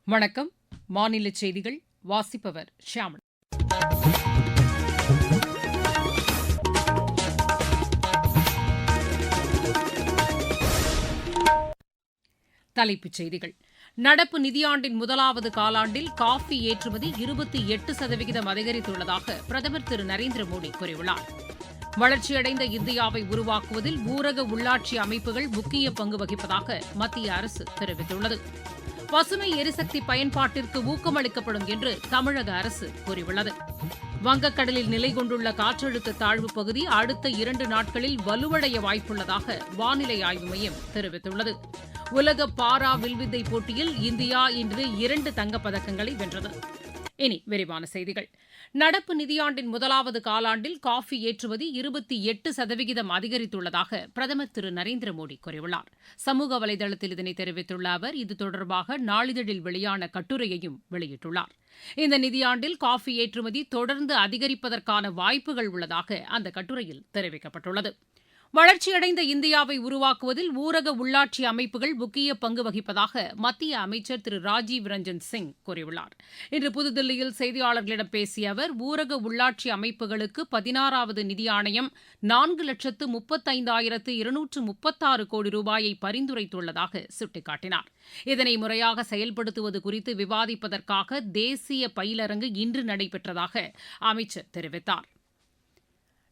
வணக்கம். மாநில செய்திகள் வாசிப்பவர் ஷியாமளா. தலைப்புச் செய்திகள். நடப்பு நிதியாண்டின் முதலாவது காலாண்டில் காஃபி ஏற்றுமதி 28% அதிகரித்துள்ளதாக பிரதமர் திரு நரேந்திர மோடி கூறியுள்ளார். வளர்ச்சியடைந்த இந்தியாவை உருவாக்குவதில் ஊரக உள்ளாட்சி அமைப்புகள் முக்கிய பங்கு வகிப்பதாக மத்திய அரசு தெரிவித்துள்ளது. பசுமை எரிசக்தி பயன்பாட்டிற்கு ஊக்கமளிக்கப்படும் என்று தமிழக அரசு கூறியுள்ளது. வங்கக்கடலில் நிலை கொண்டுள்ள காற்றழுத்த தாழ்வுப் பகுதி அடுத்த 2 நாட்களில் வலுவடைய வாய்ப்புள்ளதாக வானிலை ஆய்வு மையம் தெரிவித்துள்ளது. உலக பாரா வில்வித்தை போட்டியில் இந்தியா இன்று 2 தங்கப்பதக்கங்களை வென்றது. இனி விரிவான செய்திகள். நடப்பு நிதியாண்டின் முதலாவது காலாண்டில் காஃபி ஏற்றுமதி 28% அதிகரித்துள்ளதாக பிரதமர் திரு நரேந்திர மோடி கூறியுள்ளார். சமூக வலைதளத்தில் இதனை தெரிவித்துள்ள அவர் இது தொடர்பாக நாளிதழில் வெளியான கட்டுரையையும் வெளியிட்டுள்ளார். இந்த நிதியாண்டில் காஃபி ஏற்றுமதி தொடர்ந்து அதிகரிப்பதற்கான வாய்ப்புகள் உள்ளதாக அந்த கட்டுரையில் தெரிவிக்கப்பட்டுள்ளது. வளர்ச்சியடைந்த இந்தியாவை உருவாக்குவதில் ஊரக உள்ளாட்சி அமைப்புகள் முக்கிய பங்கு வகிப்பதாக மத்திய அமைச்சர் திரு ராஜீவ் ரஞ்சன் சிங் கூறியுள்ளார். இன்று புதுதில்லியில் செய்தியாளர்களிடம் பேசிய அவர் ஊரக உள்ளாட்சி அமைப்புகளுக்கு 16வது நிதி ஆணையம் 4,35,236 கோடி ரூபாயை பரிந்துரைத்துள்ளதாக சுட்டிக்காட்டினார். இதனை முறையாக செயல்படுத்துவது குறித்து விவாதிப்பதற்காக தேசிய பயிலரங்கு இன்று நடைபெற்றதாக அமைச்சர் தெரிவித்தார்.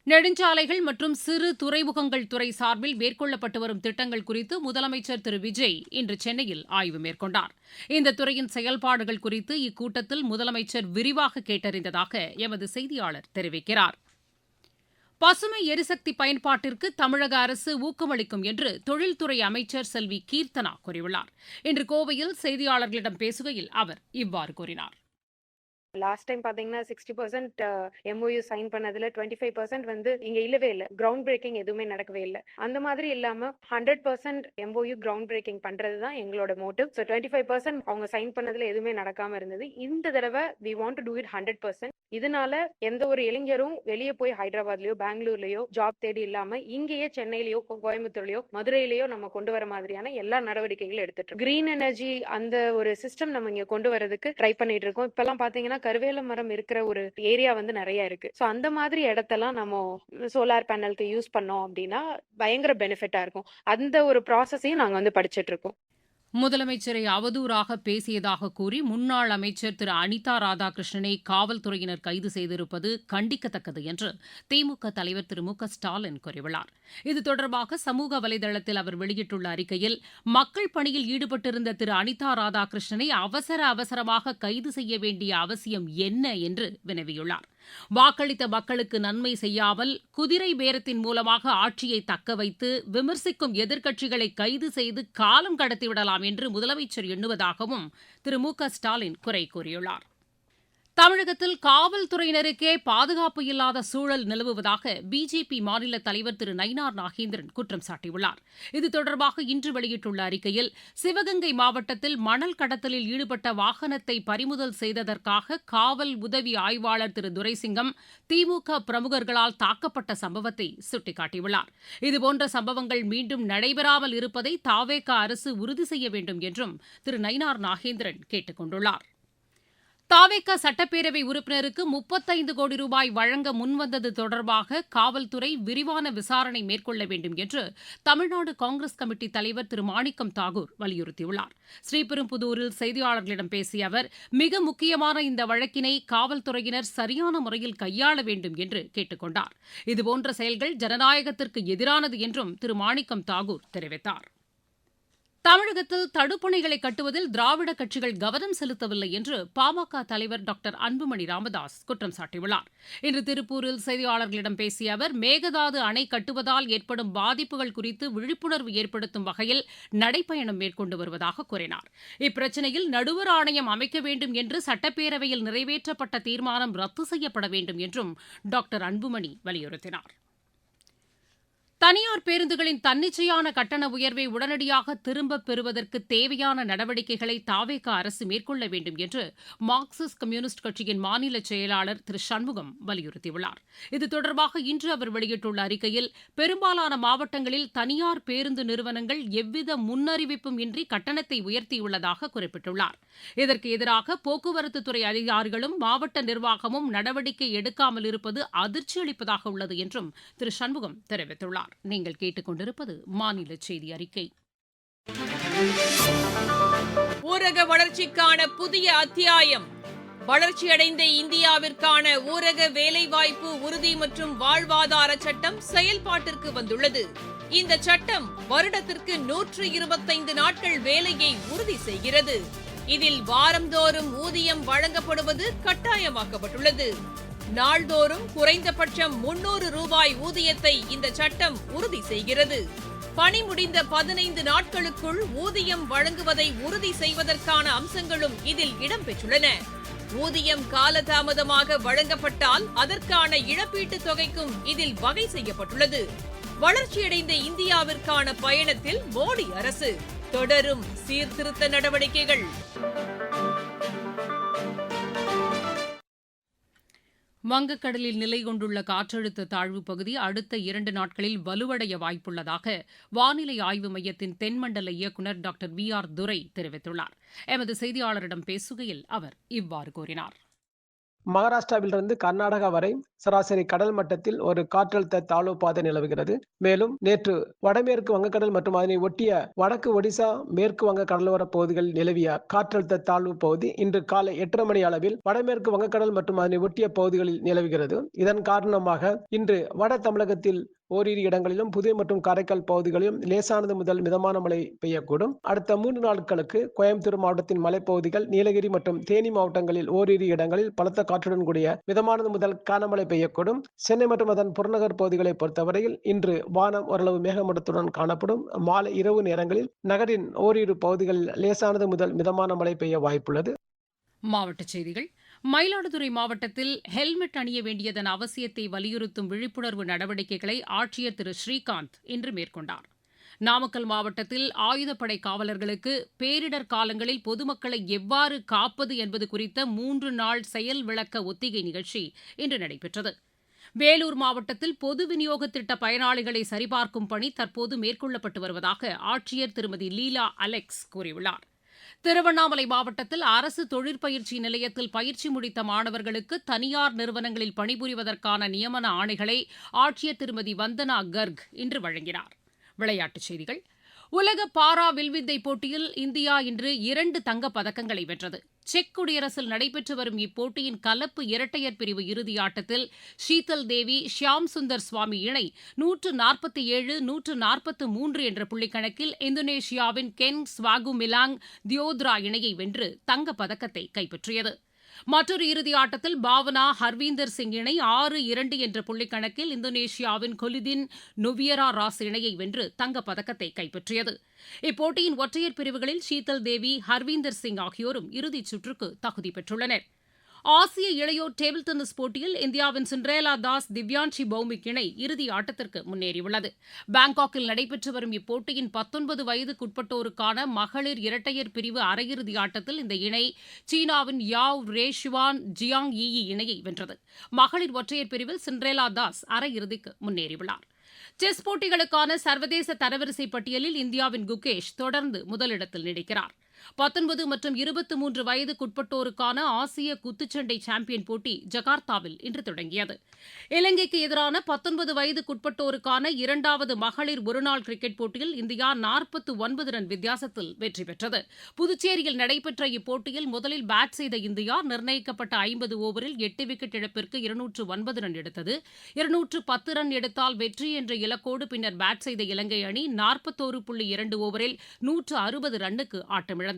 நெடுஞ்சாலைகள் மற்றும் சிறு துறைமுகங்கள் துறை சார்பில் மேற்கொள்ளப்பட்டு வரும் திட்டங்கள் குறித்து முதலமைச்சர் திரு விஜய் இன்று சென்னையில் ஆய்வு மேற்கொண்டார். இந்த துறையின் செயல்பாடுகள் குறித்து இக்கூட்டத்தில் முதலமைச்சர் விரிவாக கேட்டறிந்ததாக எமது செய்தியாளர் தெரிவிக்கிறார். பசுமை எரிசக்தி பயன்பாட்டிற்கு தமிழக அரசு ஊக்கமளிக்கும் என்று தொழில்துறை அமைச்சர் செல்வி கீர்த்தனா கூறியுள்ளார். இன்று கோவையில் செய்தியாளர்களிடம் பேசுகையில் அவர் இவ்வாறு கூறினார். லாஸ்ட் டைம் பாத்தீங்கன்னா 60% MOU சைன் பண்ணதுல 25% இங்க இல்லவே இல்லை. கிரவுண்ட் பிரேக்கிங் எதுவுமே நடக்கவே இல்லை. அந்த மாதிரி இல்லாம 100% MOU கிரவுண்ட் பிரேக்கிங் பண்றதுதான் எங்களோட மோட்டிவ். 25% அவங்க சைன் பண்ணதுல எதுவுமே நடக்காம இருந்தது. இந்த தடவை we want to do it 100%. இதனால எந்த ஒரு இளைஞரும் வெளியே போய் ஹைதராபாத்லயோ பெங்களூர்லயோ ஜாப் தேடி இல்லாம இங்கேயே சென்னையிலயோ கோயம்புத்தூர்லயோ மதுரையிலயோ நம்ம கொண்டு வர மாதிரியான எல்லா நடவடிக்கைகளும் எடுத்துட்டு கிரீன் எனர்ஜி அந்த ஒரு சிஸ்டம் நம்ம இங்க கொண்டு வரதுக்கு ட்ரை பண்ணிட்டு இருக்கோம். இப்பெல்லாம் பாத்தீங்கன்னா கருவேல மரம் இருக்கிற ஒரு ஏரியா நிறைய இருக்கு. சோ அந்த மாதிரி இடத்தெல்லாம் நம்ம சோலார் பேனலுக்கு யூஸ் பண்ணோம் அப்படின்னா பயங்கர பெனிஃபிட்டா இருக்கும். அந்த ஒரு ப்ராசஸையும் நாங்க படிச்சுட்டு இருக்கோம். முதலமைச்சரை அவதூறாக பேசியதாக கூறி முன்னாள் அமைச்சர் திரு அனிதா ராதாகிருஷ்ணனை காவல்துறையினர் கைது செய்திருப்பது கண்டிக்கத்தக்கது என்று திமுக தலைவர் திரு மு க ஸ்டாலின் கூறியுள்ளார். இது தொடர்பாக சமூக வலைதளத்தில் அவர் வெளியிட்டுள்ள அறிக்கையில் மக்கள் பணியில் ஈடுபட்டிருந்த திரு அனிதா ராதாகிருஷ்ணனை அவசரமாக கைது செய்ய வேண்டிய அவசியம் என்ன என்று வினவியுள்ளார். வாக்களித்த மக்களுக்கு நன்மை செய்யாமல் குதிரை பேரத்தின் மூலமாக ஆட்சியை தக்கவைத்து விமர்சிக்கும் எதிர்க்கட்சிகளை கைது செய்து காலம் கடத்திவிடலாம் என்று முதலமைச்சர் எண்ணுவதாகவும் திரு மு க ஸ்டாலின் குறை கூறியுள்ளார். தமிழகத்தில் காவல்துறையினருக்கே பாதுகாப்பு இல்லாத சூழல் நிலவுவதாக பிஜேபி மாநில தலைவர் திரு நயினார் நாகேந்திரன் குற்றம் சாட்டியுள்ளார். இது தொடர்பாக இன்று வெளியிட்டுள்ள அறிக்கையில் சிவகங்கை மாவட்டத்தில் மணல் கடத்தலில் ஈடுபட்ட வாகனத்தை பறிமுதல் செய்ததற்காக காவல் உதவி ஆய்வாளர் திரு துரைசிங்கம் திமுக பிரமுகர்களால் தாக்கப்பட்ட சம்பவத்தை சுட்டிக்காட்டியுள்ளார். இதுபோன்ற சம்பவங்கள் மீண்டும் நடைபெறாமல் இருப்பதை தாவேக அரசு உறுதி செய்ய வேண்டும் என்றும் திரு நயினார் நாகேந்திரன் கேட்டுக் கொண்டுள்ளார். தாவேக சட்டப்பேரவை உறுப்பினருக்கு 35 கோடி ரூபாய் வழங்க முன்வந்தது தொடர்பாக காவல்துறை விரிவான விசாரணை மேற்கொள்ள வேண்டும் என்று தமிழ்நாடு காங்கிரஸ் கமிட்டி தலைவர் திரு மாணிக்கம் தாகூர் வலியுறுத்தியுள்ளார். ஸ்ரீபெரும்புதூரில் செய்தியாளர்களிடம் பேசிய அவர் மிக முக்கியமான இந்த வழக்கினை காவல்துறையினர் சரியான முறையில் கையாள வேண்டும் என்று கேட்டுக் கொண்டார். இதுபோன்ற செயல்கள் ஜனநாயகத்திற்கு எதிரானது என்றும் திரு மாணிக்கம் தாகூர் தெரிவித்தார். தமிழகத்தில் தடுப்பணைகளை கட்டுவதில் திராவிட கட்சிகள் கவனம் செலுத்தவில்லை என்று பாமக தலைவர் டாக்டர் அன்புமணி ராமதாஸ் குற்றம் சாட்டியுள்ளார். இன்று திருப்பூரில் செய்தியாளர்களிடம் பேசிய அவர் மேகதாது அணை கட்டுவதால் ஏற்படும் பாதிப்புகள் குறித்து விழிப்புணர்வு ஏற்படுத்தும் வகையில் நடைப்பயணம் மேற்கொண்டு வருவதாக கூறினார். இப்பிரச்சினையில் நடுவர் ஆணையம் அமைக்க வேண்டும் என்று சட்டப்பேரவையில் நிறைவேற்றப்பட்ட தீர்மானம் ரத்து செய்யப்பட வேண்டும் என்றும் டாக்டர் அன்புமணி வலியுறுத்தினார். தனியார் பேருந்துகளின் தன்னிச்சையான கட்டண உயர்வை உடனடியாக திரும்பப் பெறுவதற்கு தேவையான நடவடிக்கைகளை தாவேக அரசு மேற்கொள்ள வேண்டும் என்று மார்க்சிஸ்ட் கம்யூனிஸ்ட் கட்சியின் மாநில செயலாளர் திரு சண்முகம் வலியுறுத்தியுள்ளார். இது தொடர்பாக இன்று அவர் வெளியிட்டுள்ள அறிக்கையில், பெரும்பாலான மாவட்டங்களில் தனியார் பேருந்து நிறுவனங்கள் எவ்வித முன்னறிவிப்பும் இன்றி கட்டணத்தை உயர்த்தியுள்ளதாக குறிப்பிட்டுள்ளார். இதற்கு எதிராக போக்குவரத்துத்துறை அதிகாரிகளும் மாவட்ட நிர்வாகமும் நடவடிக்கை எடுக்காமல் இருப்பது அதிர்ச்சி அளிப்பதாக உள்ளது என்றும் திரு சண்முகம் தெரிவித்துள்ளார். நீங்கள் கேட்டுக்கொண்டிருப்பது மாநில செய்தி அறிக்கை. ஊரக வளர்ச்சிக்கான புதிய அத்தியாயம். வளர்ச்சியடைந்த இந்தியாவிற்கான ஊரக வேலைவாய்ப்பு உறுதி மற்றும் வாழ்வாதார சட்டம் செயல்பாட்டிற்கு வந்துள்ளது. இந்த சட்டம் வருடத்திற்கு 125 நாட்கள் வேலையை உறுதி செய்கிறது. இதில் வாரந்தோறும் ஊதியம் வழங்கப்படுவது கட்டாயமாக்கப்பட்டுள்ளது. நாள்தோறும் குறைந்தபட்சம் 300 ரூபாய் ஊதியத்தை இந்த சட்டம் உறுதி செய்கிறது. பணி முடிந்த 15 நாட்களுக்குள் ஊதியம் வழங்குவதை உறுதி செய்வதற்கான அம்சங்களும் இதில் இடம்பெற்றுள்ளன. ஊதியம் காலதாமதமாக வழங்கப்பட்டால் அதற்கான இழப்பீட்டுத் தொகைக்கும் இதில் வகை செய்யப்பட்டுள்ளது. வளர்ச்சியடைந்த இந்தியாவிற்கான பயணத்தில் மோடி அரசு தொடரும் சீர்திருத்த நடவடிக்கைகள். வங்கக்கடலில் நிலை கொண்டுள்ள காற்றழுத்த தாழ்வுப் பகுதி அடுத்த 2 நாட்களில் வலுவடைய வாய்ப்புள்ளதாக வானிலை ஆய்வு மையத்தின் தென்மண்டல இயக்குநர் டாக்டர் VR துரை தெரிவித்துள்ளார். எமது செய்தியாளரிடம் பேசுகையில் அவர் இவ்வாறு கூறினார். மகாராஷ்டிராவிலிருந்து கர்நாடகா வரை சராசரி கடல் மட்டத்தில் ஒரு காற்றழுத்த தாழ்வு பாதை நிலவுகிறது. மேலும் நேற்று வடமேற்கு வங்கக்கடல் மற்றும் அதனை ஒட்டிய வடக்கு ஒடிசா, மேற்கு வங்க கடலோர பகுதிகளில் நிலவிய காற்றழுத்த தாழ்வு பகுதி இன்று காலை 8:30 மணி அளவில் வடமேற்கு வங்கக்கடல் மற்றும் அதனை ஒட்டிய பகுதிகளில் நிலவுகிறது. இதன் காரணமாக இன்று வட தமிழகத்தில் ஓரிரு இடங்களிலும், புதுவை மற்றும் காரைக்கால் பகுதிகளிலும் லேசானது முதல் மிதமான மழை பெய்யக்கூடும். அடுத்த 3 நாட்களுக்கு கோயம்புத்தூர் மாவட்டத்தின் மலைப்பகுதிகள், நீலகிரி மற்றும் தேனி மாவட்டங்களில் ஓரிரு இடங்களில் பலத்த காற்றுடன் கூடிய மிதமானது முதல் கனமழை பெய்யக்கூடும். சென்னை மற்றும் அதன் புறநகர் பகுதிகளை பொறுத்தவரையில் இன்று வானம் ஓரளவு மேகமூட்டத்துடன் காணப்படும். மாலை இரவு நேரங்களில் நகரின் ஓரிரு பகுதிகளில் லேசானது முதல் மிதமான மழை பெய்ய வாய்ப்புள்ளது. மாவட்டச் செய்திகள். மயிலாடுதுறை மாவட்டத்தில் ஹெல்மெட் அணிய வேண்டியதன் அவசியத்தை வலியுறுத்தும் விழிப்புணர்வு நடவடிக்கைகளை ஆட்சியர் திரு ஸ்ரீகாந்த் இன்று மேற்கொண்டார். நாமக்கல் மாவட்டத்தில் ஆயுதப்படை காவலர்களுக்கு பேரிடர் காலங்களில் பொதுமக்களை எவ்வாறு காப்பது என்பது குறித்த 3 நாள் செயல் விளக்க ஒத்திகை நிகழ்ச்சி இன்று நடைபெற்றது. வேலூர் மாவட்டத்தில் பொது விநியோக திட்ட பயனாளிகளை சரிபார்க்கும் பணி தற்போது மேற்கொள்ளப்பட்டு வருவதாக ஆட்சியர் திருமதி லீலா அலெக்ஸ் கூறியுள்ளார். திருவண்ணாமலை மாவட்டத்தில் அரசு தொழிற்பயிற்சி நிலையத்தில் பயிற்சி முடித்த மாணவர்களுக்கு தனியார் நிறுவனங்களில் பணிபுரிவதற்கான நியமன ஆணைகளை ஆட்சியர் திருமதி வந்தனா கர்க் இன்று வழங்கினார். விளையாட்டுச் செய்திகள். உலக பாரா வில்வித்தை போட்டியில் இந்தியா இன்று 2 தங்கப் பதக்கங்களை வென்றது. செக் குடியரசில் நடைபெற்று வரும் இப்போட்டியின் கலப்பு இரட்டையர் பிரிவு இறுதி ஆட்டத்தில் ஷீதல் தேவி, ஷியாம் சுந்தர் சுவாமி இணை 147-143 என்ற புள்ளிக்கணக்கில் இந்தோனேஷியாவின் கென் ஸ்வாகுமிலாங் தியோத்ரா இணையை வென்று தங்கப் பதக்கத்தை கைப்பற்றியது. மற்றொரு இறுதி ஆட்டத்தில் பாவனா ஹர்வீந்தர் சிங் இணை 6-2 என்ற புள்ளிக்கணக்கில் இந்தோனேஷியாவின் கொலிதின் நொவியரா ராஸ் இணையை வென்று தங்கப் பதக்கத்தை கைப்பற்றியது. இப்போட்டியின் ஒற்றையர் பிரிவுகளில் ஷீதல் தேவி, ஹர்வீந்தர் சிங் ஆகியோரும் இறுதிச் சுற்றுக்கு தகுதி பெற்றுள்ளனர். ஆசிய இளையோர் டேபிள் டென்னிஸ் போட்டியில் இந்தியாவின் சிண்ட்ரேலா தாஸ், திவ்யான்ஷி பௌமிக் இணை இறுதி ஆட்டத்திற்கு முன்னேறியுள்ளது. பாங்காக்கில் நடைபெற்று வரும் இப்போட்டியின் 19 வயதுக்குட்பட்டோருக்கான மகளிர் இரட்டையர் பிரிவு அரையிறுதி ஆட்டத்தில் இந்த இணை சீனாவின் யாவ் ரேஷுவான் ஜியாங் யி இணையை வென்றது. மகளிர் ஒற்றையர் பிரிவில் சிண்ட்ரேலா தாஸ் அரையிறுதிக்கு முன்னேறியுள்ளார். செஸ் போட்டிகளுக்கான சர்வதேச தரவரிசை பட்டியலில் இந்தியாவின் குகேஷ் தொடர்ந்து முதலிடத்தில் நீடிக்கிறார். 19 மற்றும் 23 வயதுக்குட்பட்டோருக்கான ஆசிய குத்துச்சண்டை சாம்பியன் போட்டி ஜகார்த்தாவில் இன்று தொடங்கியது. இலங்கைக்கு எதிரான 19 வயதுக்குட்பட்டோருக்கான 2வது மகளிர் ஒருநாள் கிரிக்கெட் போட்டியில் இந்தியா 49 ரன் வித்தியாசத்தில் வெற்றி பெற்றது. புதுச்சேரியில் நடைபெற்ற இப்போட்டியில் முதலில் பேட் செய்த இந்தியா நிர்ணயிக்கப்பட்ட 50 ஓவரில் 8 விக்கெட் இழப்பிற்கு 209 ரன் எடுத்தது. 210 ரன் எடுத்தால் வெற்றி என்ற இலக்கோடு பின்னர் பேட் செய்த இலங்கை அணி 41.2 ஓவரில் 160 ரன்னுக்கு ஆட்டமிழந்தது.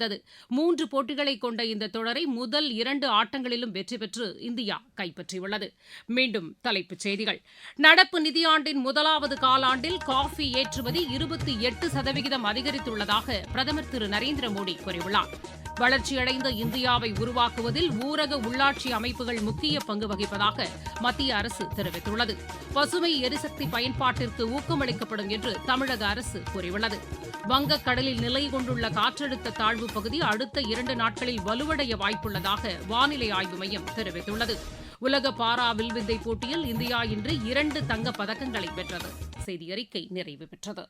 3 போட்டிகளை கொண்ட இந்த தொடரை முதல் 2 ஆட்டங்களிலும் வெற்றி பெற்று இந்தியா கைப்பற்றியுள்ளது. மீண்டும் தலைப்புச் செய்திகள். நடப்பு நிதியாண்டின் முதலாவது காலாண்டில் காஃபி ஏற்றுமதி 28% அதிகரித்துள்ளதாக பிரதமர் திரு நரேந்திர மோடி கூறியுள்ளார். வளர்ச்சியடைந்த இந்தியாவை உருவாக்குவதில் ஊரக உள்ளாட்சி அமைப்புகள் முக்கிய பங்கு வகிப்பதாக மத்திய அரசு தெரிவித்துள்ளது. பசுமை எரிசக்தி பயன்பாட்டிற்கு ஊக்கமளிக்கப்படும் என்று தமிழக அரசு கூறியுள்ளது. வங்கக்கடலில் நிலை கொண்டுள்ள காற்றழுத்த தாழ்வு பகுதி அடுத்த 2 நாட்களில் வலுவடைய வாய்ப்புள்ளதாக வானிலை ஆய்வு மையம் தெரிவித்துள்ளது. உலக பாரா வில்வித்தை போட்டியில் இந்தியா இன்று 2 தங்கப் பதக்கங்களை வென்றது. செய்தியறிக்கை நிறைவு பெற்றது.